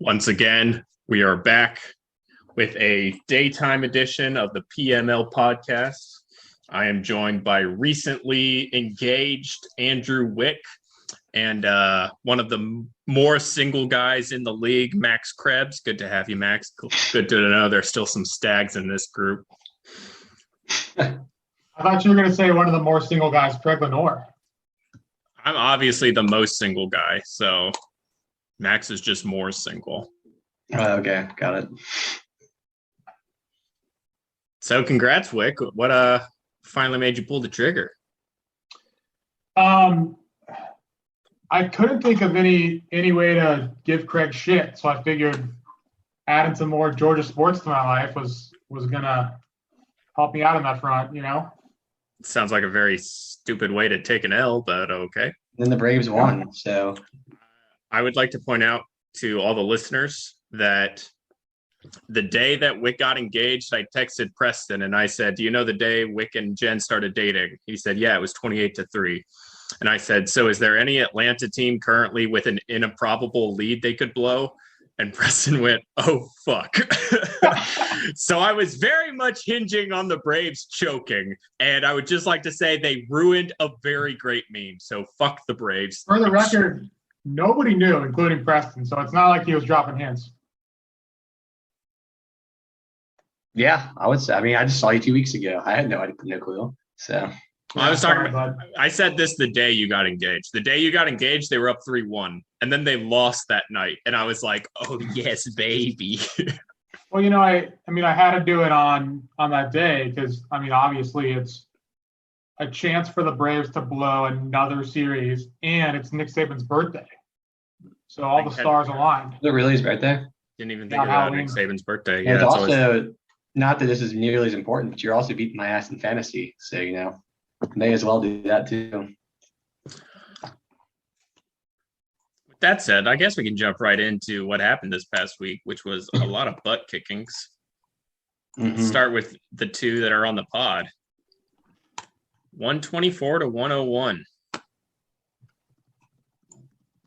Once again, we are back with a daytime edition of the PML podcast. I am joined by recently engaged Andrew Wick and one of the more single guys in the league, Max Krebs. Good to have you, Max. Good to know there's still some stags in this group. I thought you were going to say one of the more single guys, Craig Lenore. I'm obviously the most single guy, so Max is just more single. Okay, got it. So congrats, Wick. What finally made you pull the trigger? I couldn't think of any way to give Craig shit, so I figured adding some more Georgia sports to my life was gonna help me out on that front, you know? Sounds like a very stupid way to take an L, but okay. Then the Braves won, so I would like to point out to all the listeners that the day that Wick got engaged, I texted Preston and I said, "Do you know the day Wick and Jen started dating?" He said, "Yeah, it was 28-3." And I said, "So is there any Atlanta team currently with an improbable lead they could blow?" And Preston went, "Oh, fuck." So I was very much hinging on the Braves choking. And I would just like to say they ruined a very great meme. So fuck the Braves. For the record, nobody knew, including Preston, so it's not like he was dropping hints. yeah, I would say. I mean, I just saw you 2 weeks ago. I had no clue. So I was talking about, I said this the day you got engaged. The day you got engaged, they were up 3-1. And then they lost that night. And I was like, oh, yes, baby. Well, you know, I had to do it on that day because, I mean, obviously it's a chance for the Braves to blow another series, and it's Nick Saban's birthday. So all the stars aligned. is it really his birthday? Didn't even think about Nick Saban's birthday. And it's also not that this is nearly as important, but you're also beating my ass in fantasy. So, you know, may as well do that too. With that said, I guess we can jump right into what happened this past week, which was a lot of butt kickings. Mm-hmm. Let's start with the two that are on the pod. 124-101.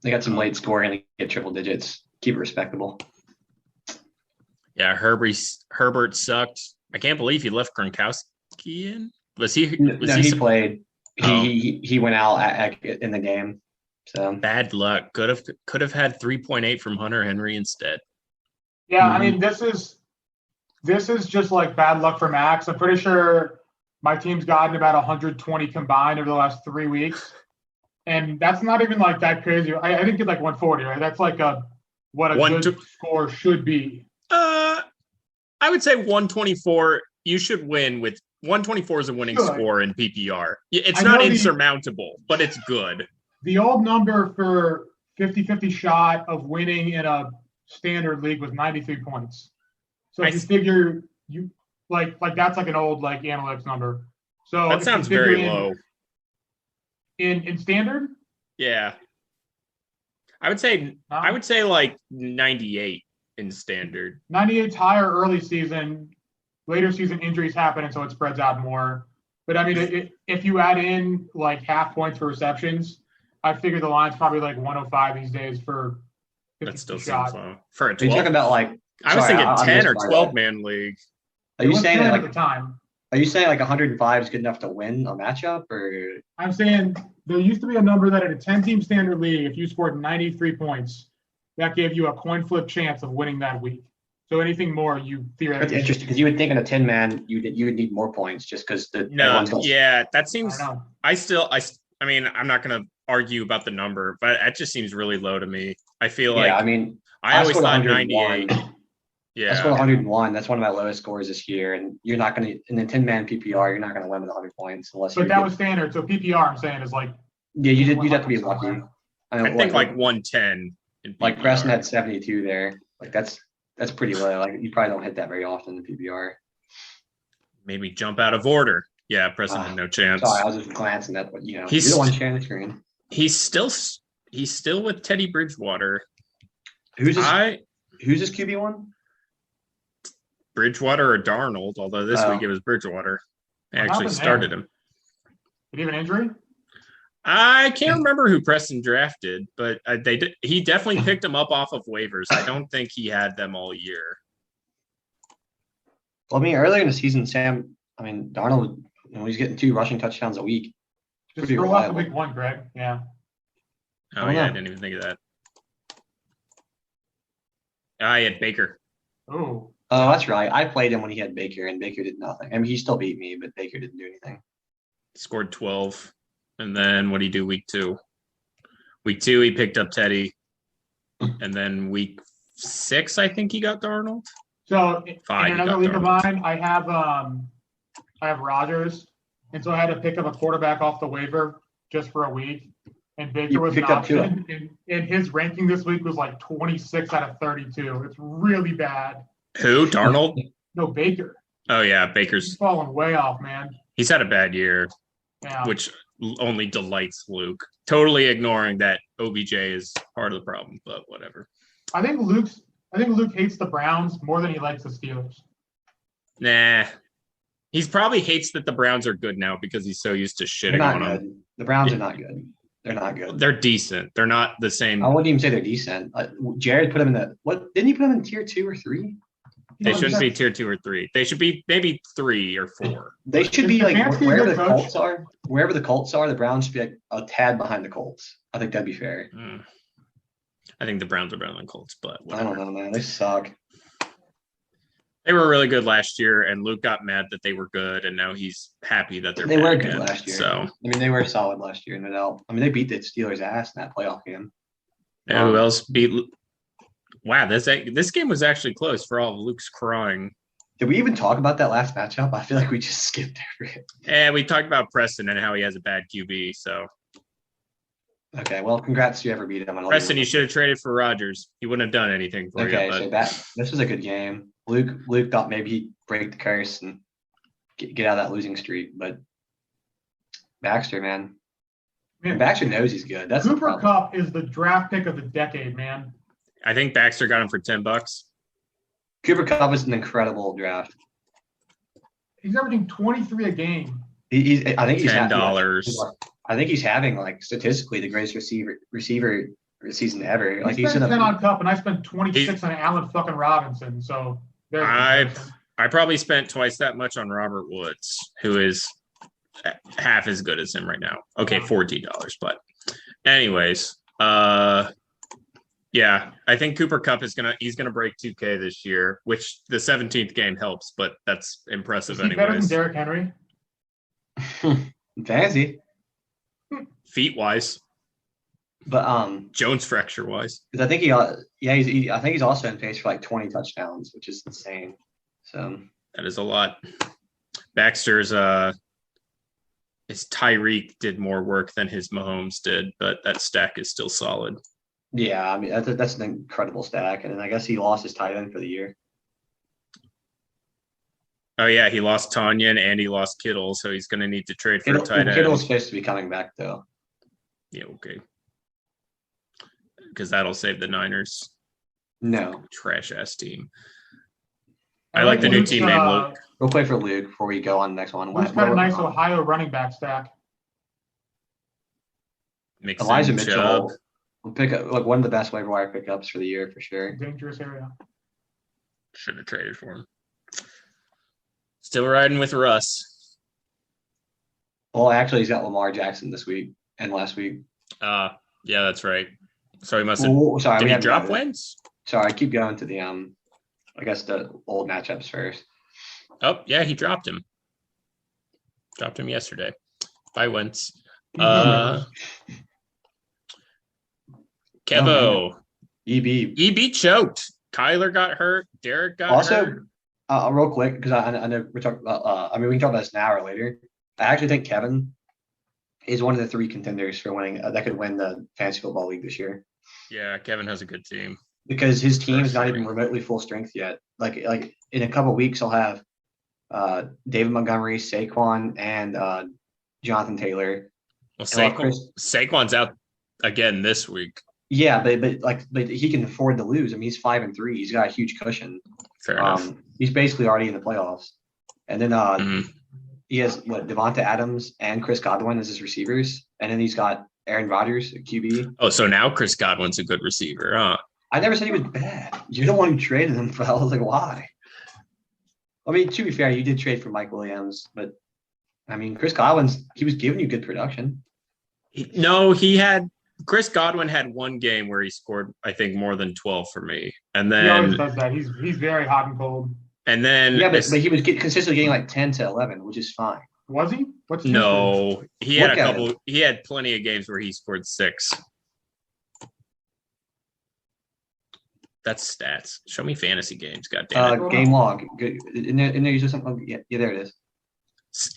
They got some late scoring and get triple digits. Keep it respectable. Yeah, Herbert sucked. I can't believe he left Gronkowski in. He played. He went out in the game. So bad luck. Could have had 3.8 from Hunter Henry instead. Yeah, I mean, this is just like bad luck for Max. I'm pretty sure my team's gotten about 120 combined over the last 3 weeks. And that's not even like that crazy. I didn't get like 140, right? That's like what a good score should be. I would say 124. You should win with 124 is a winning score in PPR. It's not insurmountable, but it's good. The old number for 50-50 shot of winning in a standard league was 93 points. So if you figure you like that's like an old like analytics number. So that sounds very low. In standard? Yeah. I would say like 98 in standard. 98's higher early season. Later season injuries happen, and so it spreads out more. But I mean, if you add in like half points for receptions, I figure the line's probably like 105 these days for 50 that still shot. seems low. For a 12. Are you talking about like? I was thinking 10 or 12 man league. Are you saying that at the time? Are you saying like 105 is good enough to win a matchup, or? I'm saying there used to be a number that in a 10-team standard league, if you scored 93 points, that gave you a coin flip chance of winning that week. So anything more, you theoretically. That's interesting because you would think in a 10-man you would need more points just because the that seems. I mean, I'm not going to argue about the number, but it just seems really low to me. I feel like. I mean, I always thought 98. Yeah, I scored 101. That's one of my lowest scores this year, and you're not going to in the 10-man PPR. You're not going to win with 100 points unless. But that was standard. So PPR, I'm saying, is like. Yeah, you'd have to be lucky. I think like 110. Like Preston had 72 there. Like that's pretty low. Like you probably don't hit that very often in PPR. Made me jump out of order. Yeah, Preston had no chance. Sorry, I was just glancing at what you're the one sharing the screen. He's still with Teddy Bridgewater. Who's his QB1? Bridgewater or Darnold, although this week it was Bridgewater. I actually started him. Did he have an injury? I can't remember who Preston drafted, but he definitely picked them up off of waivers. I don't think he had them all year. Well, I mean, earlier in the season, Darnold, he's getting 2 rushing touchdowns a week. Just throw out the week 1, Greg. Yeah. Oh, yeah, I didn't even think of that. I had Baker. Oh, that's right. I played him when he had Baker, and Baker did nothing. I mean, he still beat me, but Baker didn't do anything. Scored 12. And then what did he do week 2? Week 2, he picked up Teddy. And then week 6, I think he got Darnold. So in another league of mine, I have Rodgers, and so I had to pick up a quarterback off the waiver just for a week. And Baker was an option. And his ranking this week was like 26 out of 32. It's really bad. Who? Darnold? No, Baker. Oh, yeah. Baker's He's falling way off, man. He's had a bad year, which only delights Luke. Totally ignoring that OBJ is part of the problem, but whatever. I think Luke hates the Browns more than he likes the Steelers. Nah. He probably hates that the Browns are good now because he's so used to shitting on them. The Browns are not good. They're not good. They're decent. They're not the same. I wouldn't even say they're decent. Jared put them in didn't you put them in tier 2 or 3? They shouldn't be tier 2 or 3. They should be maybe 3 or 4. They should be like wherever the Colts are. Wherever the Colts are, the Browns should be like a tad behind the Colts. I think that'd be fair. I think the Browns are better than Colts, but whatever. I don't know, man. They suck. They were really good last year, and Luke got mad that they were good, and now he's happy that they were good again, last year. So I mean, they were solid last year, no doubt. I mean, they beat the Steelers' ass in that playoff game. Yeah, who else beat? Wow, this game was actually close for all of Luke's crying. Did we even talk about that last matchup? I feel like we just skipped over it. And we talked about Preston and how he has a bad QB. So okay, well, congrats to whoever beat him. Preston, you should have traded for Rodgers. He wouldn't have done anything for you. Okay, so this was a good game. Luke thought maybe he'd break the curse and get out of that losing streak, but Baxter, man, Baxter knows he's good. That's Cooper Kupp is the draft pick of the decade, man. I think Baxter got him for $10. Cooper Kupp is an incredible draft. He's averaging 23 a game. I think he's $10. I think he's having like statistically the greatest receiver season ever. Like he's spent 10 on Kupp, and I spent 26 on Allen fucking Robinson. So I probably spent twice that much on Robert Woods, who is half as good as him right now. Okay, $14, but anyways, yeah, I think Cooper Kupp he's gonna break 2K this year, which the 17th game helps, but that's impressive anyways. Better than Derrick Henry? Fancy. Feet wise. But Jones fracture wise. Because I think I think he's also in pace for like 20 touchdowns, which is insane. So that is a lot. Baxter's his Tyreek did more work than his Mahomes did, but that stack is still solid. Yeah, I mean that's an incredible stack, and I guess he lost his tight end for the year. Oh yeah, he lost Tanyan and he lost Kittle, so he's going to need to trade for a tight end. Kittle's supposed to be coming back though. Yeah, okay. Because that'll save the Niners. No. Trash ass team. I like the new team name, Luke. We'll play for Luke before we go on the next one. Luke's got a nice Ohio running back stack. Elijah Mitchell. We'll pick up like one of the best waiver wire pickups for the year for sure. Dangerous area. Should have traded for him. Still riding with Russ. Well, actually, he's got Lamar Jackson this week and last week. Yeah, that's right. So he must have. Did he drop wins? Sorry, I keep going to the I guess the old matchups first. Oh yeah, he dropped him. Dropped him yesterday. By Wentz. Kevo. EB choked. Kyler got hurt. Derek got hurt. Real quick, because I know we're talking about. We can talk about this now or later. I actually think Kevin is one of the 3 contenders for winning that could win the fantasy football league this year. Yeah, Kevin has a good team because his team is not even remotely full strength yet. Like in a couple of weeks, he'll have David Montgomery, Saquon, and Jonathan Taylor. Well, Saquon's out again this week. Yeah, but he can afford to lose. I mean, he's 5-3. He's got a huge cushion. Fair enough. He's basically already in the playoffs. And then he has Devonta Adams and Chris Godwin as his receivers, and then he's got Aaron Rodgers at QB. Oh, so now Chris Godwin's a good receiver, huh? I never said he was bad. You're the one who traded him. I was like, why? I mean, to be fair, you did trade for Mike Williams, but I mean, Chris Godwin's he was giving you good production. No, Chris Godwin had one game where he scored, I think, more than 12 for me, and He always then does that. He's very hot and cold. and then Yeah, but he was consistently getting like 10 to 11, which is fine. Was he? What's his no, he had Look a at couple. He had plenty of games where he scored 6. That's stats. Show me fantasy games. God damn it! Game log. Good. In there you said something. Yeah, there it is.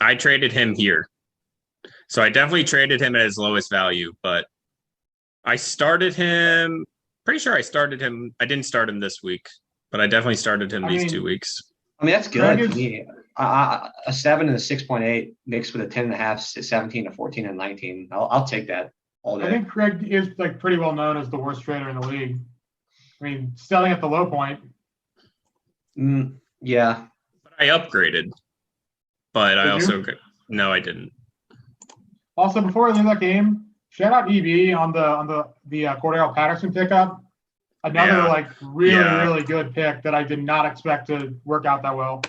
I traded him here, so I definitely traded him at his lowest value. But I started him. Pretty sure I started him. I didn't start him this week, but I definitely started him these 2 weeks. I mean, that's good to me. A 7 and a 6.8 mixed with a 10.5, 17, a 14, and 19. I'll take that all day. I think Craig is like pretty well known as the worst trader in the league. I mean, selling at the low point. Yeah. But I upgraded. But no, I didn't. Also, before we leave that game, shout out EB on the Cordell Patterson pickup. Another really good pick that I did not expect to work out that well.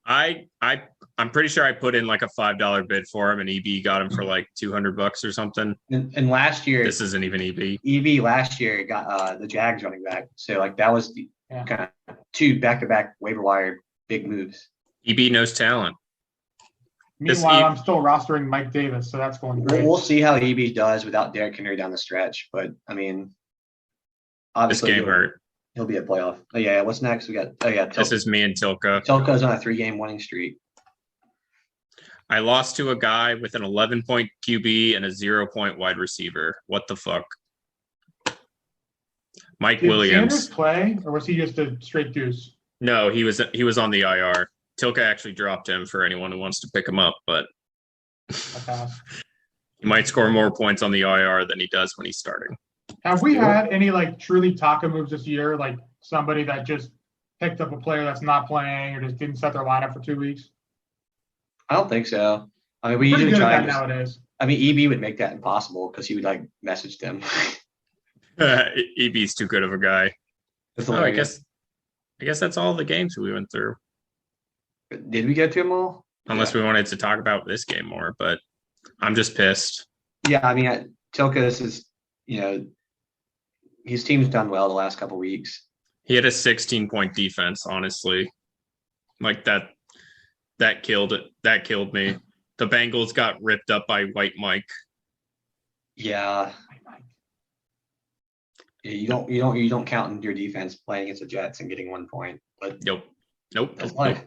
I'm pretty sure I put in like a $5 bid for him, and EB got him for like $200 or something. And last year, this isn't even EB. EB last year got the Jags running back, so like that was the kind of 2 back-to-back waiver wire big moves. EB knows talent. Meanwhile, I'm still rostering Mike Davis, so that's going great. We'll see how EB does without Derrick Henry down the stretch, but I mean, obviously this game hurt. He'll be a playoff. Oh yeah, what's next? We got this is me and Tilka. Tilka's on a 3-game winning streak. I lost to a guy with an 11-point QB and a 0-point wide receiver. What the fuck? Mike Williams. Did Sanders play, or was he just a straight deuce? No, he was on the IR. Tilka actually dropped him for anyone who wants to pick him up, but he might score more points on the IR than he does when he's starting. Have we had any like truly taco moves this year? Like somebody that just picked up a player that's not playing or just didn't set their lineup for 2 weeks? I don't think so. I mean, we Pretty usually good try at that nowadays. I mean, EB would make that impossible because he would like message them. EB's too good of a guy. I guess that's all the games we went through. Did we get to them all? Unless we wanted to talk about this game more, but I'm just pissed. Yeah, I mean, Tilka, this is, his team's done well the last couple weeks. He had a 16-point defense, honestly. Like that killed it. That killed me. The Bengals got ripped up by White Mike. Yeah. You don't count in your defense playing against the Jets and getting 1 point. But Nope. That's life.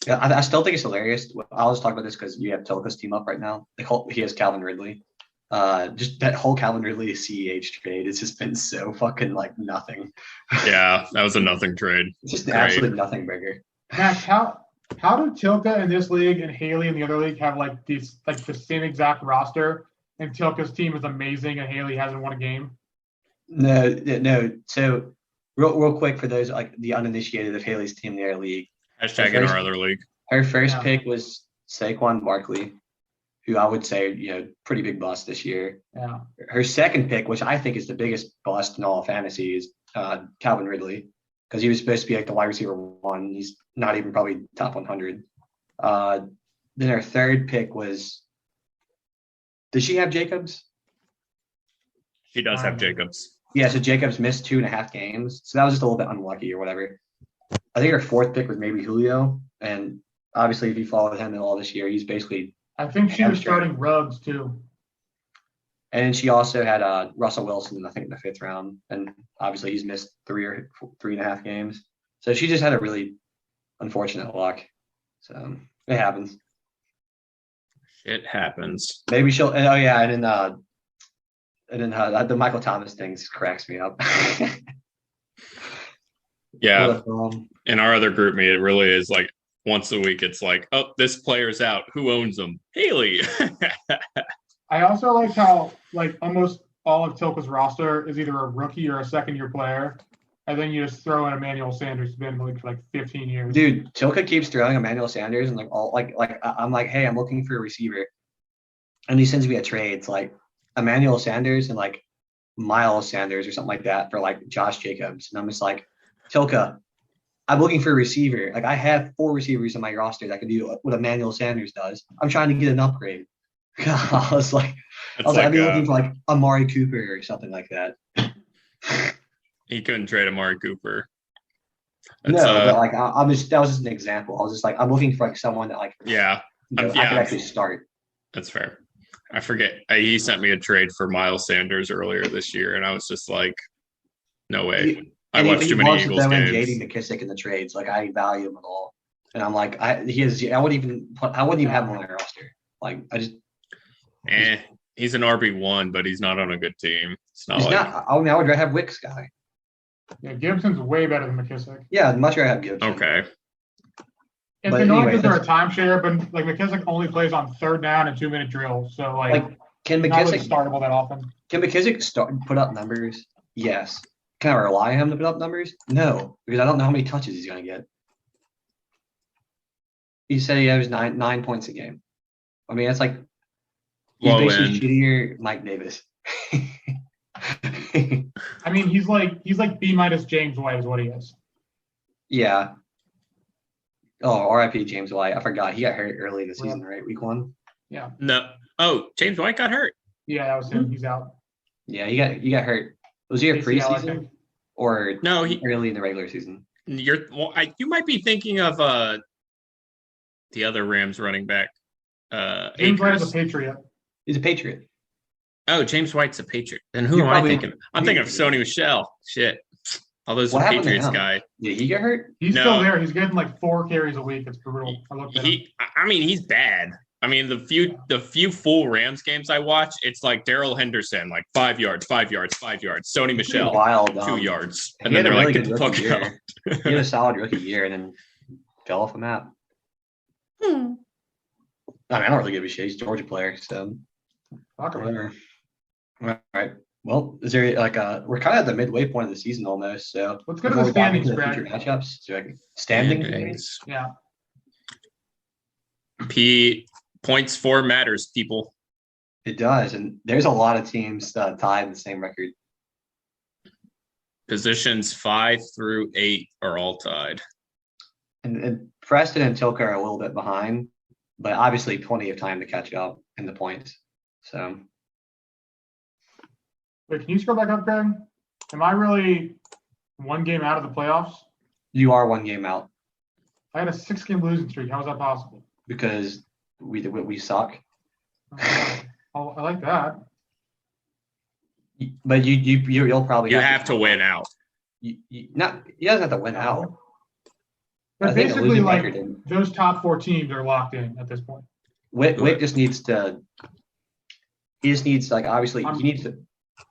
Yeah, I still think it's hilarious. I'll just talk about this because you have Tilka's team up right now. He has Calvin Ridley. Just that whole Calvin Ridley CEH trade has just been so fucking like nothing. Yeah, that was a nothing trade. It's just an absolute nothing burger. Max, how do Tilka in this league and Haley in the other league have like these like the same exact roster, and Tilka's team is amazing and Haley hasn't won a game? No. So real quick for those like the uninitiated of Haley's team in their league. Hashtag in our other league. Her first pick was Saquon Barkley, who I would say, pretty big bust this year. Yeah. Her second pick, which I think is the biggest bust in all of fantasy, is Calvin Ridley, because he was supposed to be like the wide receiver 1. He's not even probably top 100. Then her third pick was, does she have Jacobs? She does have Jacobs. Yeah, so Jacobs missed 2.5 games. So that was just a little bit unlucky or whatever. I think her fourth pick was maybe Julio. And obviously, if you followed him at all this year, he's basically. I think she was starting Ruggs too. And then she also had Russell Wilson, I think, in the 5th round. And obviously, he's missed 3 or 3.5 games. So she just had a really unfortunate luck. So it happens. It happens. Maybe she'll. Oh yeah, and then the Michael Thomas thing cracks me up. Yeah. In our other group meet, it really is like once a week. It's like, oh, this player's out. Who owns him? Haley. I also like how like almost all of Tilka's roster is either a rookie or a second-year player. and then you just throw in Emmanuel Sanders, who's been in the league for like 15 years. Dude, Tilka keeps throwing Emmanuel Sanders and I'm like, hey, I'm looking for a receiver, and he sends me a trade. It's like Emmanuel Sanders and like Miles Sanders or something like that for like Josh Jacobs, and I'm just like, Tilka, I'm looking for a receiver. Like I have 4 receivers on my roster that can do what Emmanuel Sanders does. I'm trying to get an upgrade. I was like, I'd be looking for like Amari Cooper or something like that. He couldn't trade Amari Cooper. No, but like I'm just that was just an example. I was just like, I'm looking for like someone that like I could actually start. That's fair. I forget. He sent me a trade for Miles Sanders earlier this year, and I was just like, no way. I watched too many Eagles games. J.D. McKissick in the trades, like I value him at all, and I'm like, I wouldn't even have him on my roster. Like I just. He's an RB1, but he's not on a good team. It's not. I would rather have Wick's guy. Yeah, Gibson's way better than McKissick. Yeah, I'd much rather have Gibson. Okay. It's annoying because they're a timeshare, but like McKissick only plays on 3rd down and 2-minute drills. So like can McKissick really startable that often? Can McKissick put up numbers? Yes. Can I rely on him to put up numbers? No, because I don't know how many touches he's going to get. He said he has 9 points a game. I mean, that's like he's basically shittier Mike Davis. I mean, he's like B- James White is what he is. Yeah. Oh, RIP James White. I forgot he got hurt early this season, right? Week 1. Yeah. No. Oh, James White got hurt. Yeah, that was him. He's out. Yeah, he got hurt. Was he a preseason or no? Early in the regular season. You might be thinking of the other Rams running back. James White is a Patriot. He's a Patriot. Oh, James White's a Patriot. Then who am I thinking? I'm thinking of Sony Michel. Shit. All those Patriots guy. Did he get hurt? He's still there. He's getting like 4 carries a week. It's brutal. I looked at him. I mean, he's bad. I mean, the few full Rams games I watch, it's like Darrell Henderson, like 5 yards, 5 yards, 5 yards. Sony Michel, 2 yards. And then they're like, get the fuck out. He had a solid rookie year and then fell off the map. I mean, I don't really give a shit. He's a Georgia player, so whatever. All right. Well, is there like we're kind of at the midway point of the season almost, so let's go to the standings, Brad. Future matchups. So standings. Yeah. Points for matters, people. It does, and there's a lot of teams tied in the same record. Positions 5 through 8 are all tied. And Preston and Tilka are a little bit behind, but obviously plenty of time to catch up in the points. So. Wait, can you scroll back up, Greg? Am I really 1 game out of the playoffs? You are 1 game out. I had a 6-game losing streak. How is that possible? Because we suck. I like that. But you'll probably have to win out. You doesn't have to win out. But basically, like those top 4 teams are locked in at this point. Wick just needs to. He just needs obviously he needs to.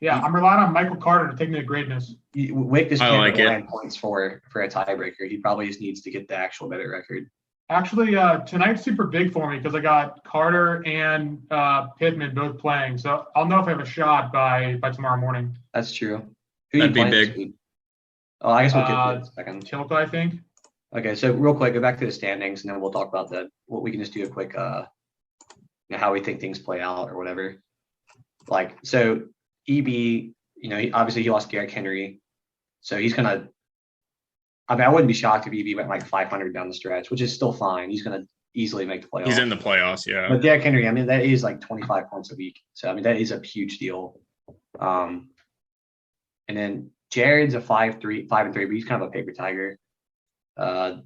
Yeah, I'm relying on Michael Carter to take me to greatness. Wick just can't rely points for a tiebreaker. He probably just needs to get the actual better record. Actually, tonight's super big for me because I got Carter and Pittman both playing, so I'll know if I have a shot by tomorrow morning. That's true. That'd be big. Oh, I guess we'll get to it in a second. Tilka, I think. Okay, so real quick, go back to the standings, and then we'll talk about we can just do a quick how we think things play out or whatever. So EB, obviously he lost Derrick Henry, so he's gonna. I mean, I wouldn't be shocked if EB went like 500 down the stretch, which is still fine. He's gonna easily make the playoffs. He's in the playoffs, yeah. But Derrick Henry, I mean, that is like 25 points a week, so I mean that is a huge deal. And then Jared's a 5-3, but he's kind of a paper tiger. I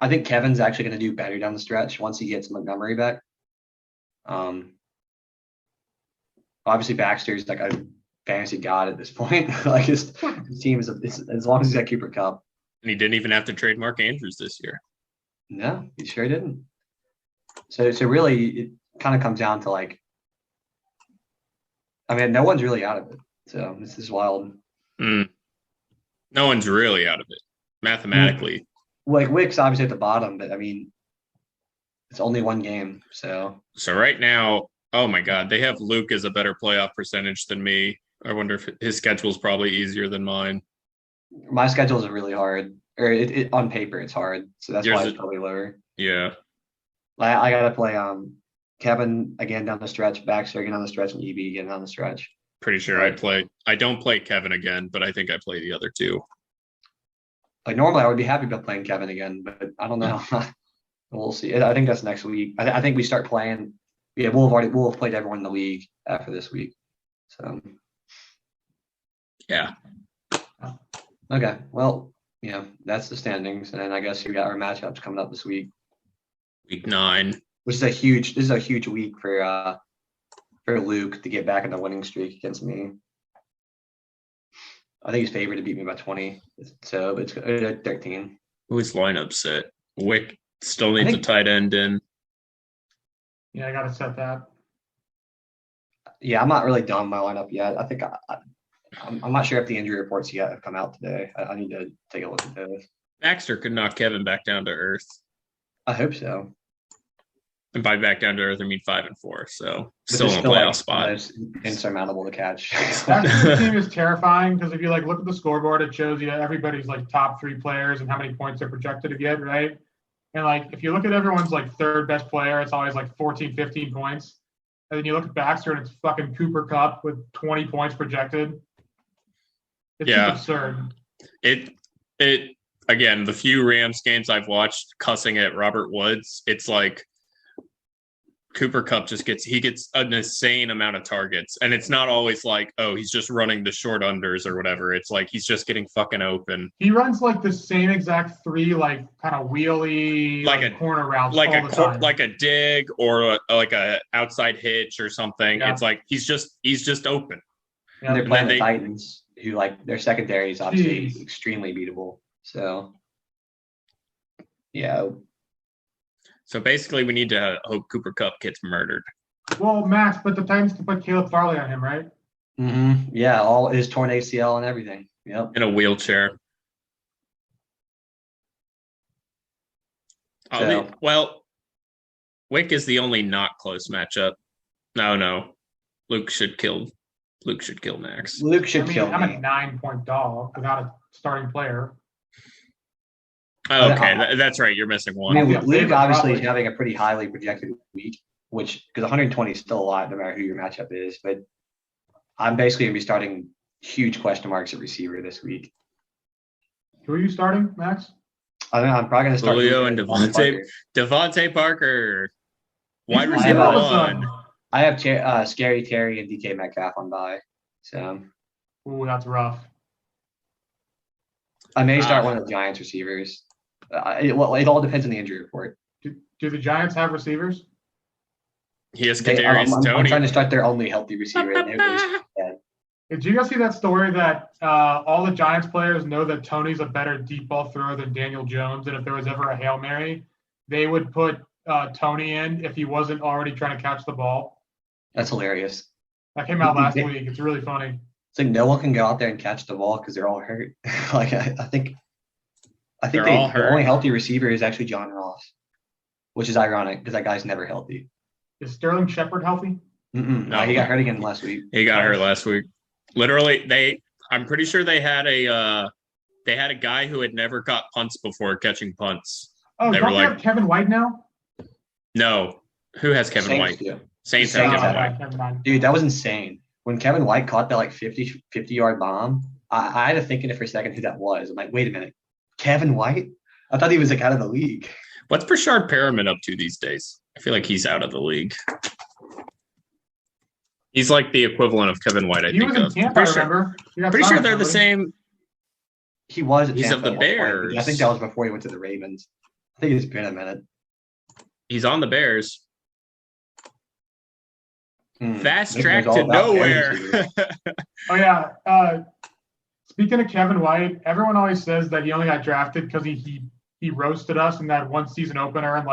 think Kevin's actually going to do better down the stretch once he gets Montgomery back. Obviously, Baxter's like a fantasy god at this point. Like his team is as long as he's got Cooper Kupp. And he didn't even have to trade Mark Andrews this year. No, he sure didn't. So really, it kind of comes down to I mean, no one's really out of it. So this is wild. No one's really out of it mathematically. Wick's obviously at the bottom, but I mean, it's only 1 game. So right now, oh my God, they have Luke as a better playoff percentage than me. I wonder if his schedule's probably easier than mine. My schedule is really hard, or on paper it's hard, so that's why Yours it's probably lower. Yeah, I gotta play Kevin again down the stretch, Baxter again down the stretch, and EB again down the stretch. pretty sure Right. I don't play Kevin again, but I think I play the other two. Like normally I would be happy about playing Kevin again, but I don't know. We'll see. I think that's next week. I think we start playing. Yeah, we'll have played everyone in the league after this week. So Yeah. okay, well, that's the standings, and then I guess we got our matchups coming up this week, Week 9. which is a huge week for Luke to get back in the winning streak against me. I think he's favored to beat me by 20, so it's 13. Who's lineup set? Wick still needs a tight end in. Yeah, I got to set that. Yeah, I'm not really done my lineup yet. I think I'm not sure if the injury reports yet have come out today. I need to take a look at those. Baxter could knock Kevin back down to earth. I hope so. And by back down to earth, I mean 5 and 4. So But still it's in a playoff like spot. almost insurmountable to catch. That team is terrifying because if you look at the scoreboard, it shows you everybody's top 3 players and how many points they're projected to get, right? And if you look at everyone's third best player, it's always 14, 15 points. And then you look at Baxter and it's fucking Cooper Kupp with 20 points projected. It's just absurd. It again, the few Rams games I've watched cussing at Robert Woods, it's like Cooper Kupp just gets an insane amount of targets. And it's not always he's just running the short unders or whatever. it's he's just getting fucking open. He runs the same exact 3 kind of wheelie a corner routes like all the time. like a dig or a outside hitch or something. Yeah. It's he's just open. And they're playing the Titans, who their secondary is obviously extremely beatable. So yeah. So basically, we need to hope Cooper Kupp gets murdered. Well, Max, but the Titans can put Caleb Farley on him, right? Mm-hmm. Yeah, all his torn ACL and everything. Yep. In a wheelchair. Well, Wick is the only not close matchup. No. Luke should kill Max. Luke should kill me. I'm a 9-point dog without a starting player. Oh, okay, that's right. You're missing one. I mean, Luke obviously is having a pretty highly projected week, because 120 is still a lot no matter who your matchup is. But I'm basically going to be starting huge question marks at receiver this week. Who are you starting, Max? I think I'm probably going to start Julio and Devontae Parker. Wide receiver 1. I have Scary Terry and DK Metcalf on bye. So. Ooh, that's rough. I may start one of the Giants receivers. It all depends on the injury report. Do the Giants have receivers? He has Kadarius Toney. I'm trying to start their only healthy receiver. Did you guys see that story that all the Giants players know that Toney's a better deep ball thrower than Daniel Jones, and if there was ever a Hail Mary, they would put Toney in if he wasn't already trying to catch the ball? That's hilarious. That came out last week. It's really funny. It's no one can go out there and catch the ball because they're all hurt. I think the only healthy receiver is actually John Ross, which is ironic because that guy's never healthy. Is Sterling Shepard healthy? No, he got hurt again last week. He got hurt last week. Literally, I'm pretty sure they had a guy who had never caught punts before catching punts. Oh, don't they have Kevin White now? No. Who has Kevin White? Saints have Kevin White. Dude, that was insane. When Kevin White caught that 50-yard bomb, I had to think in it for a second who that was. I'm like, wait a minute. Kevin White? I thought he was out of the league. What's Brashard Perriman up to these days? I feel like he's out of the league. He's like the equivalent of Kevin White, I think. He was in Tampa, I remember. Pretty sure they're the same. He was at He's Tampa of the Bears. I think that was before he went to the Ravens. I think it's been a minute. He's on the Bears. Fast track to nowhere. Oh, yeah. Speaking of Kevin White, everyone always says that he only got drafted because he roasted us in that one season opener in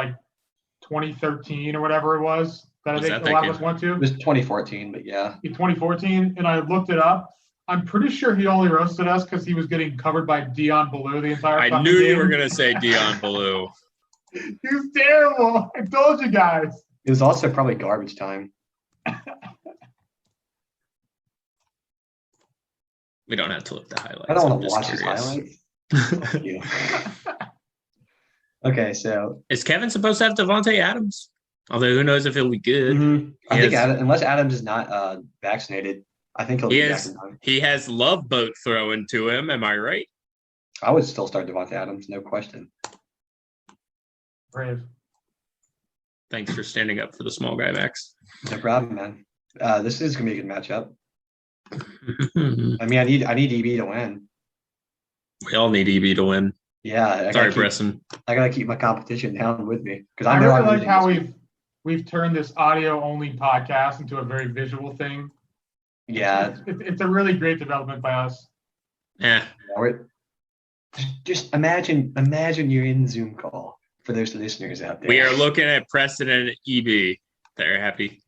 2013 or whatever it was. That I think a lot of us went to. It was 2014, but yeah. 2014, and I looked it up. I'm pretty sure he only roasted us because he was getting covered by Dion Ballou the entire time. I knew you were going to say Dion Ballou. He was terrible. I told you guys. It was also probably garbage time. We don't have to look the highlights. I don't want I'm to just watch his curious. highlights. Fuck you. Okay, so Is Kevin supposed to have Devontae Adams? Although who knows if he'll be good. I think unless Adams is not vaccinated, I think he'll be back in time. He has Love Boat throwing to him. Am I right? I would still start Devontae Adams, no question. Brave. Thanks for standing up for the small guy, Max. No problem, man. This is gonna be a good matchup. I mean, I need EB to win. We all need EB to win. Yeah. Sorry, Preston. I gotta keep my competition down with me because I really like how we've turned this audio only podcast into a very visual thing. Yeah, it's a really great development by us. Yeah. Just imagine you're in Zoom call for those listeners out there. We are looking at Preston and EB. They're happy.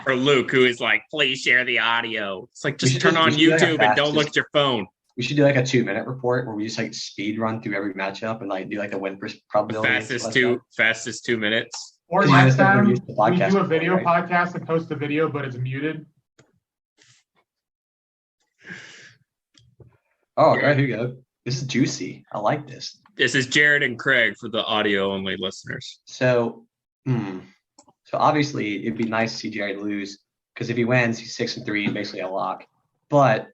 Or Luke, who is like, please share the audio. It's like, just turn on YouTube and don't look at your phone. We should do like a 2-minute report where we just like speed run through every matchup and like do like the win probability. Fastest 2 minutes. Or next time we do a video podcast and post the video, but it's muted. Oh, right, here you go. This is juicy. I like this. This is Jared and Craig for the audio only listeners. So obviously it'd be nice to see Jared lose because if he wins, he's 6-3, basically a lock. But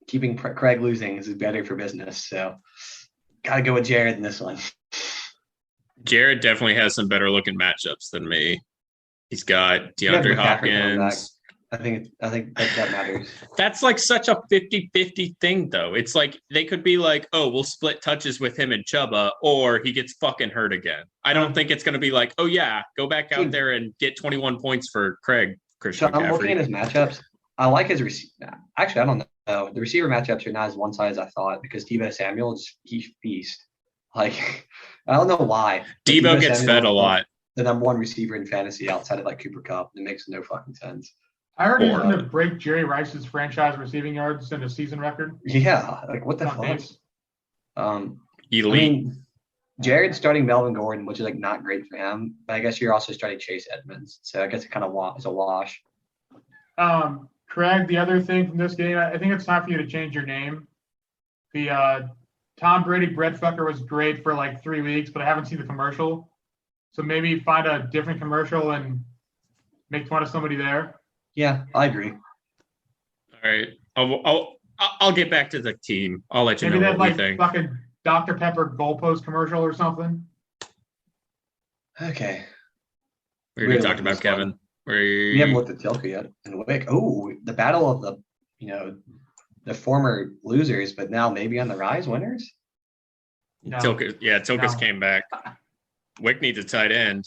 keeping Craig losing is better for business. So gotta go with Jared in this one. Jared definitely has some better looking matchups than me. He's got DeAndre Hopkins. I think that matters. That's like such a 50-50 thing, though. It's like they could be like, oh, we'll split touches with him and Chuba, or he gets fucking hurt again. I don't think it's going to be like, oh, yeah, go back out there and get 21 points for Christian McCaffrey. I'm looking at his matchups. I like his receiver. Actually, I don't know. The receiver matchups are not as one side as I thought because Deebo Samuel, he feast. Like, I don't know why. Deebo gets fed a lot. The number one receiver in fantasy outside of like Cooper Kupp. It makes no fucking sense. I heard he's going to break Jerry Rice's franchise receiving yards in a season record. Yeah, like what the fuck? Elite. I mean, Jared's starting Melvin Gordon, which is like not great for him. But I guess you're also starting Chase Edmonds, so I guess it kind of is a wash. Craig, the other thing from this game, I think it's time for you to change your name. The Tom Brady Brett fucker was great for like 3 weeks, but I haven't seen the commercial. So maybe find a different commercial and make fun of somebody there. Yeah, I agree. All right, I'll get back to the team. I'll let you know what we think. Fucking Dr. Pepper goalpost commercial or something. Okay. We already talked about Kevin. We haven't looked at Tilka yet. And Wick. Oh, the battle of the former losers, but now maybe on the rise winners. No. Tilka's came back. Wick needs a tight end.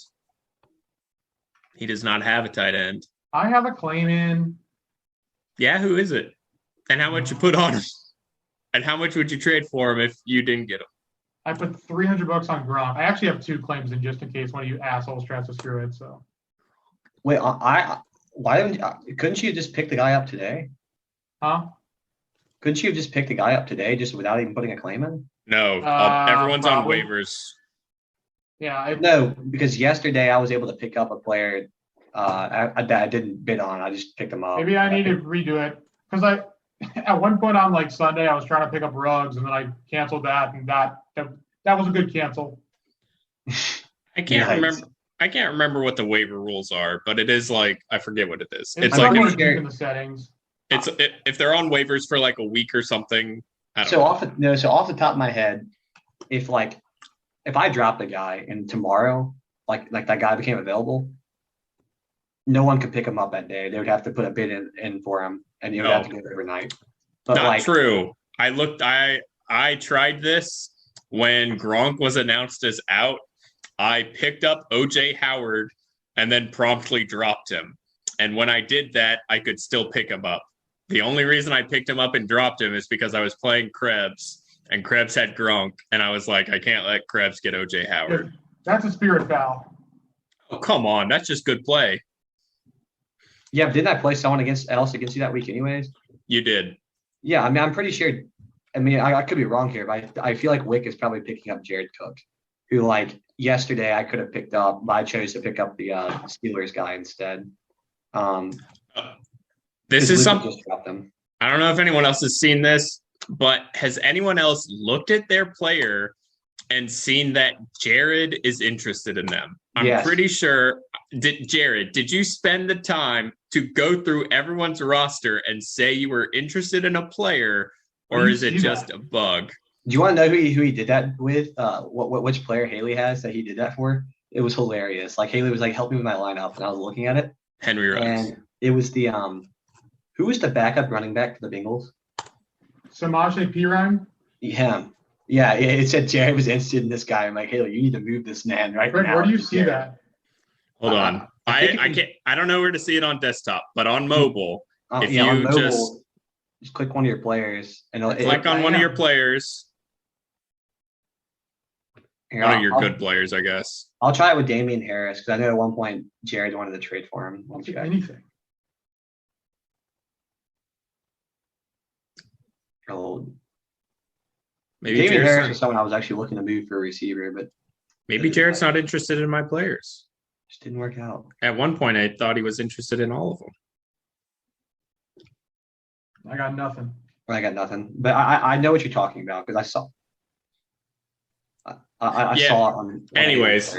He does not have a tight end. I have a claim in. Yeah, who is it? And how much you put on him? And how much would you trade for him if you didn't get him? I put $300 on Gronk. I actually have 2 claims in just in case one of you assholes tries to screw it. So. Wait, couldn't you just pick the guy up today? Huh? Couldn't you have just picked the guy up today just without even putting a claim in? No, everyone's probably on waivers. Yeah. No, because yesterday I was able to pick up a player I didn't bid on. I just picked him up. Maybe I need to redo it because at one point on like Sunday I was trying to pick up Ruggs and then I canceled that and that was a good cancel. I can't remember what the waiver rules are, but it is like I forget what it is. It's like in the settings. If they're on waivers for like a week or something. I don't know. Off the top of my head, if I dropped a guy and tomorrow like that guy became available, no one could pick him up that day. They would have to put a bid in for him, and you would have to get it overnight. But not true. I tried this when Gronk was announced as out. I picked up OJ Howard and then promptly dropped him. And when I did that, I could still pick him up. The only reason I picked him up and dropped him is because I was playing Krebs, and Krebs had Gronk, and I was like, I can't let Krebs get OJ Howard. That's a spirit foul. Oh, come on. That's just good play. Yeah, but didn't I play someone else against you that week anyways? You did. Yeah, I mean, I'm pretty sure. I mean, I could be wrong here, but I feel like Wick is probably picking up Jared Cook, who like yesterday I could have picked up, but I chose to pick up the Steelers guy instead. This is something I don't know if anyone else has seen this, but has anyone else looked at their player and seen that Jared is interested in them? I'm Yes. pretty sure. Jared, did you spend the time to go through everyone's roster and say you were interested in a player, or is it just a bug? Do you want to know who he did that with? Which player Haley has that he did that for? It was hilarious. Like Haley was like, "Help me with my lineup," and I was looking at it. Henry Ruggs. And it was the who was the backup running back for the Bengals? Samaje Perine? Yeah, it said Jared was interested in this guy. I'm like, Haley, you need to move this man right now. Where do you see that? Hold on. I can't. I don't know where to see it on desktop, but on mobile, on mobile, just click one of your players and click on one of your players. Here, one of your good players, I guess. I'll try it with Damian Harris because I know at one point Jared wanted to trade for him. I'll take anything. Oh, maybe Damian Harris was someone I was actually looking to move for a receiver, but maybe Jared's not interested in my players. Just didn't work out. At one point, I thought he was interested in all of them. I got nothing. But I know what you're talking about because I saw. I saw it on. Anyways,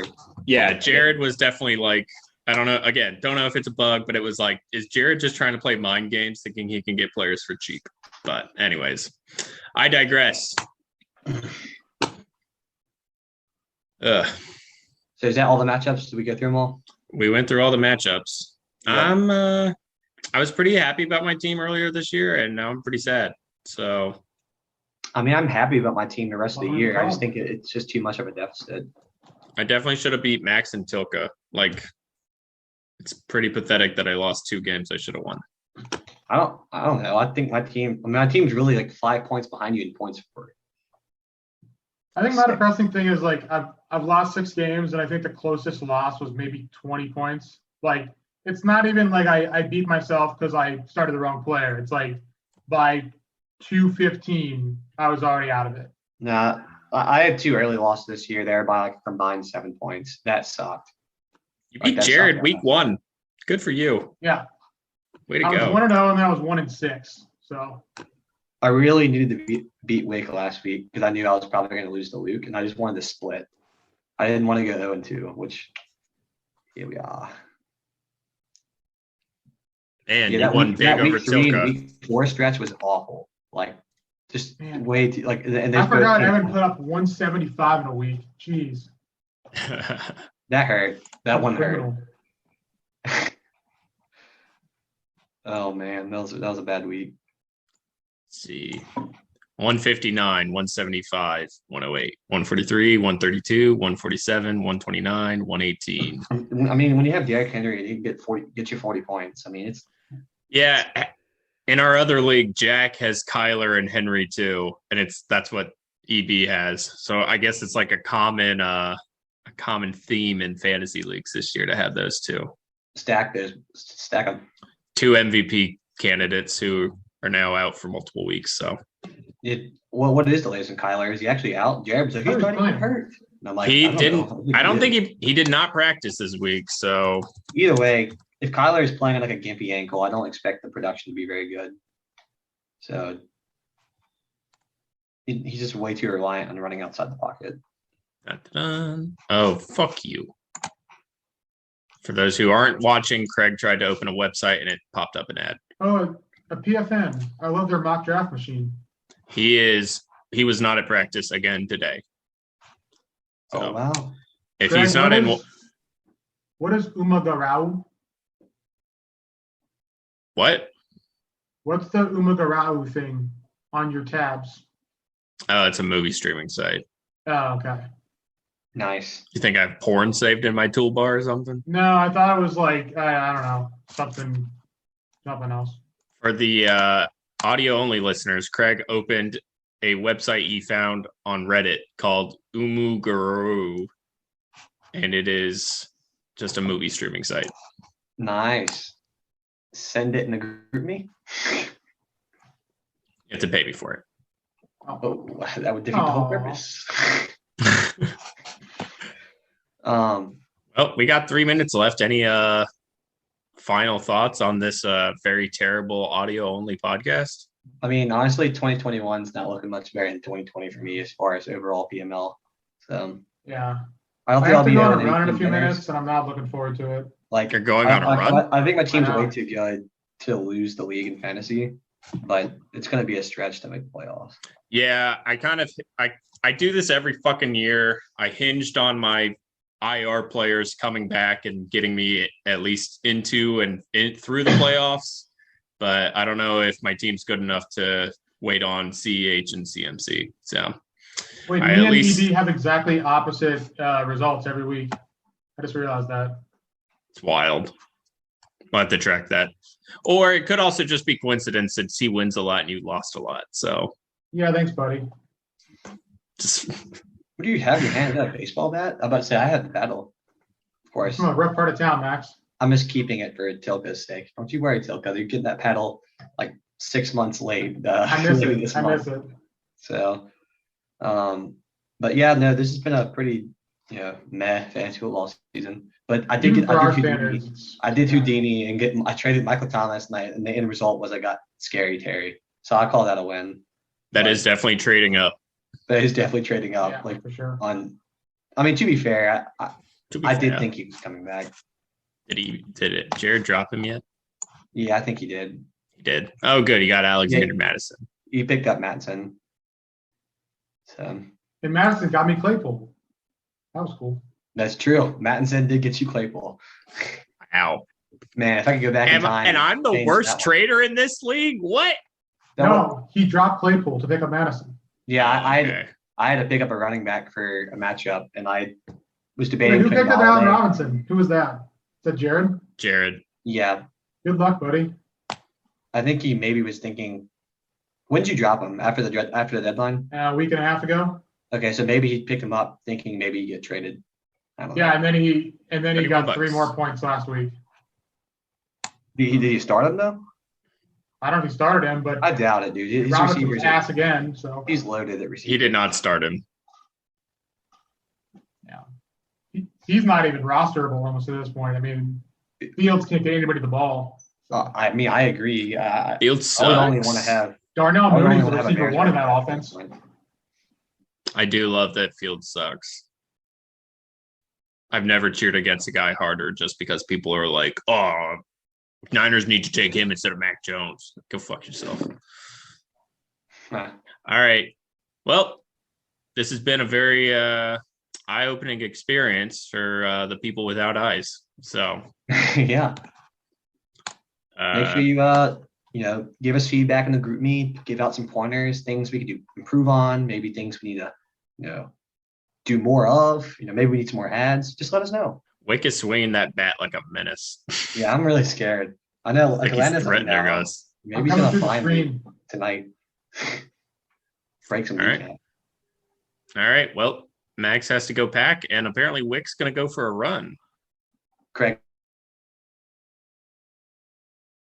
yeah, Jared was definitely like, I don't know. Again, don't know if it's a bug, but it was like, is Jared just trying to play mind games, thinking he can get players for cheap? But anyways, I digress. So is that all the matchups? Did we go through them all? We went through all the matchups. Yeah. I was pretty happy about my team earlier this year, and now I'm pretty sad. So, I mean, I'm happy about my team the rest of the year. I just think it's just too much of a deficit. I definitely should have beat Max and Tilka. Like, it's pretty pathetic that I lost 2 games I should have won. I don't know. I think my team's really like 5 points behind you in points for it. I think my depressing thing is like I've lost 6 games, and I think the closest loss was maybe 20 points. Like, it's not even like I beat myself because I started the wrong player. It's like by 2:15, I was already out of it. Nah, I had 2 early losses this year there by like a combined 7 points. That sucked. You beat Jared week 1. Good for you. Yeah. Way to go. I was 1-0, and then I was 1-6. So I really needed to beat Wick last week because I knew I was probably going to lose to Luke, and I just wanted to split. I didn't want to go 0-2, which here we are. And you won big over Tilka. Week 4 stretch was awful. Like, just way too like. And I forgot Evan put up 175 in a week. Jeez. That hurt. That one hurt. Oh man, that was a bad week. Let's see. 159, 175, 108, 143, 132, 147, 129, 118. I mean, when you have Derrick Henry, he can get you 40 points. I mean, it's in our other league, Jack has Kyler and Henry too, and that's what EB has. So I guess it's like a common theme in fantasy leagues this year to have those two. Stack them. 2 MVP candidates who are now out for multiple weeks. So, what is the latest in Kyler? Is he actually out? Jared's like, he's starting to get hurt. And I'm like, he didn't. I don't think he did not practice this week. So either way, if Kyler is playing on like a gimpy ankle, I don't expect the production to be very good. So he's just way too reliant on running outside the pocket. Dun-dun. Oh, fuck you. For those who aren't watching, Craig tried to open a website and it popped up an ad. Oh, a PFN. I love their mock draft machine. He was not at practice again today. So, oh, wow. If Craig, he's not in. What is Umagarau? What? What's the Umagarau thing on your tabs? Oh, it's a movie streaming site. Oh, okay. Nice. You think I have porn saved in my toolbar or something? No, I thought it was like, I don't know, something else. For the audio-only listeners, Craig opened a website he found on Reddit called Umuguru, and it is just a movie streaming site. Nice. Send it in the group me? You have to pay me for it. Oh, that would defeat the whole purpose. Well, we got 3 minutes left. Any final thoughts on this very terrible audio only podcast? I mean, honestly, 2021 is not looking much better than 2020 for me as far as overall PML. So Yeah. I don't I think have I'll to be go on a having run in a anything few winners. minutes, and I'm not looking forward to it. Like You're going on a run? I think my team's know. way too good to lose the league in fantasy, but it's going to be a stretch to make the playoffs. Yeah, I do this every fucking year. I hinged on my IR players coming back and getting me at least into and through the playoffs, but I don't know if my team's good enough to wait on CEH and CMC. So Wait, I me at and least ED have exactly opposite results every week. I just realized that. it's wild. We'll have to track that. Or it could also just be coincidence since he wins a lot and you lost a lot. So Yeah, thanks, buddy. just What do you have in your hand? Is that a baseball bat? I'm about to say I have the battle. Of course. From a rough part of town, Max. I'm just keeping it for Tilka's sake. Don't you worry, Tilka. You're getting that paddle like 6 months late. I miss late it. this I month. miss it. So, but yeah, no, this has been a pretty, meh fantasy football season. But I did Even get, for I our did standards, Houdini. I did Houdini and I traded Michael Thomas, and the end result was I got Scary Terry. So I call that a win. that But- is definitely trading up. But he's definitely trading up. Yeah, like for sure. I mean, to be fair, To be I fair. did think he was coming back. Did Jared drop him yet? Yeah, I think he did. He did. Oh, good. He got Alexander Yeah. Madison. He picked up Matson. So And Madison got me Claypool. That was cool. that's true. Mattinson did get you Claypool. Ow. Man, if I could go back in time. And I'm the change worst that one. trader in this league? What? That one- No, he dropped Claypool to pick up Madison. Yeah, Okay. I had to pick up a running back for a matchup, and I was Wait, debating. who between picked up Allen Galladay- Robinson? Who was that? Is that Jared? Jared. Yeah, Good luck, buddy. I think he maybe was thinking. When did you drop him after the deadline? A week and a half ago. Okay, so maybe he picked him up thinking maybe he'd get traded. I don't know. Yeah, and then he 31 got 3 bucks. more points last week. Did he start him though? I don't know if he started him, but I doubt it, dude. His Robinson receivers, was ass again. So he's loaded at receiver. He did not start him. he's not even rosterable almost at this point. I mean, Fields can't get anybody the ball. I mean, I agree. Fields I would only sucks. want to have. Darnell I would only Mooney's the wanna have a receiver Bears one in running that back. offense. I do love that Fields sucks. I've never cheered against a guy harder just because people are like, oh, Niners need to take him instead of Mac Jones. Go fuck yourself. Huh. All right. Well, this has been a very eye-opening experience for the people without eyes. So Yeah. Make sure you give us feedback in the group meet, give out some pointers, things we could improve on, maybe things we need to, do more of. Maybe we need some more ads. Just let us know. Wick is swinging that bat like a menace. Yeah, I'm really scared. I know Like he's Atlanta's up threatening now. us. Maybe he's I'm coming gonna through the find me screen. tonight. Break some All right. kneecap. All right. Well, Max has to go pack, and apparently Wick's going to go for a run. Craig,